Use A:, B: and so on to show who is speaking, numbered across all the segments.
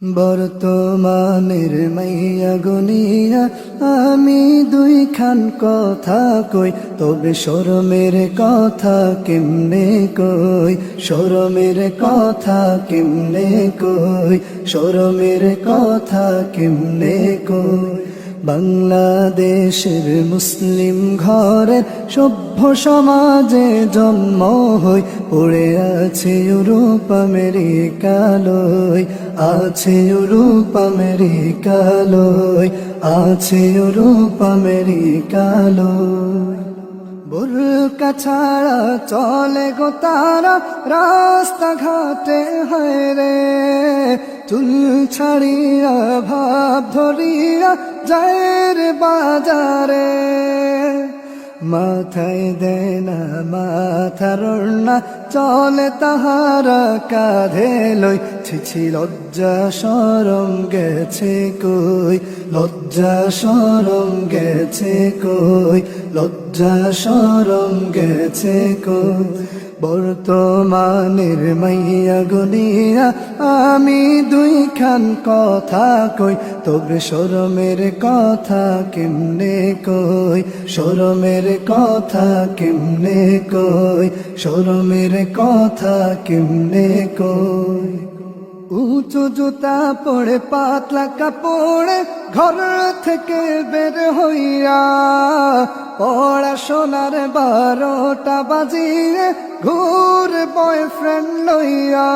A: বর্তমানের মাইয়া গুনিয়া আমি দুইখান কথা কই, তবে শরমের কথা কেমনে কই, শরমের কথা কেমনে কই, শরমের কথা কেমনে কই। বাংলাদেশের মুসলিম ঘরের সভ্য সমাজে জন্ম হই, পড়ে আছে ইউরোপ আমেরিকালয়, আছে ইউরোপ আমেরিকালয়, আছে ইউরোপ আমেরিকালয়। বুরকা ছাড়া চলে গো তারা রাস্তাঘাটে, হয় রে চুল ছাড়িয়া ভাব ধরিয়া যায় রে বাজারে। মাথায় দেয় না মাথার ওড়না, চলে তাহারা কাঁধে লই, ছিছি লজ্জা শরম গেছে কই, লজ্জা শরম গেছে কই, লজ্জা শরম গেছে কই। বর্তমানের মাইয়া গুনিয়া আমি দুইখান কথা কই, তবে শরমের কথা কেমনে কই, শরমের কথা কেমনে কই, শরমের কথা কেমনে কই। উঁচু জুতা পড়ে পাতলা কাপড়ে ঘর থেকে বের হইয়া, পড়াশোনার 12টা বাজিয়ে ঘুর বয়ফ্রেন্ড লইয়া।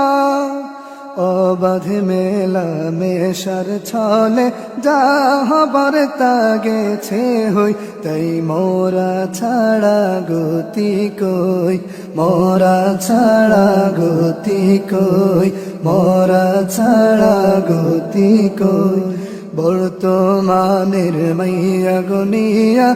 A: অবাধে মেলা মেশার ছলে যা হবার তা গেছে হই, তাই মোরা ছাড়া গতি কই, মোরা ছাড়া গতি কই, মোরা ছাড়া গতি কই। বর্তমানের মাইয়া গুনিয়া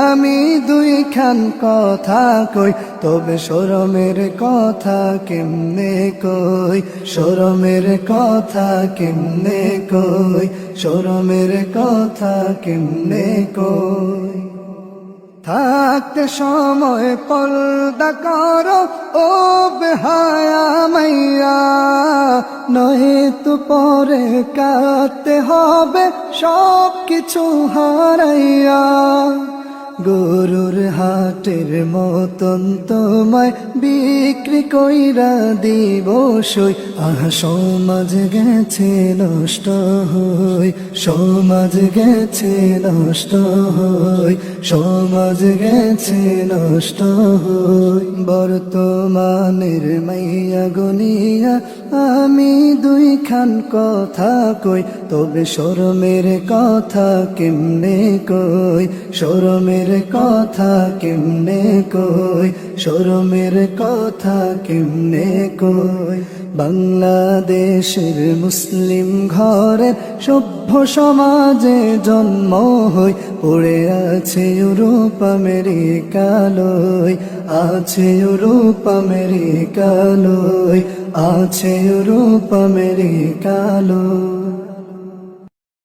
A: আমি দুইখান কথা কই, তবে শরমের কথা কেমনে কই, শরমের কথা কেমনে কই, শরমের কথা কেমনে কই। থাকতে সময় পর্দা করো ও বেহায়া মাইয়া, নয়তো পরে কাটতে হবে সব কিছু হারাইয়া। গরুর হাটের মতন তোমায় বিক্রি কইরা দিব সই, আহা সমাজ গেছে নষ্ট হই, সমাজ গেছে নষ্ট হই, সমাজ গেছে নষ্ট হই। বর্তমানের মাইয়া গুনিয়া আমি দুইখান কথা কই, তবে শরমের কথা কেমনে কই, শরমের কথা কেমনে কই, শরমের কথা কেমনে কই। বাংলাদেশের মুসলিম ঘরের সভ্য সমাজে জন্ম হই, পড়ে আছে ইউরোপ আমেরিকালয়, আছে ইউরোপ আমেরিকালয়, আছে ইউরোপ আমেরিকালয়।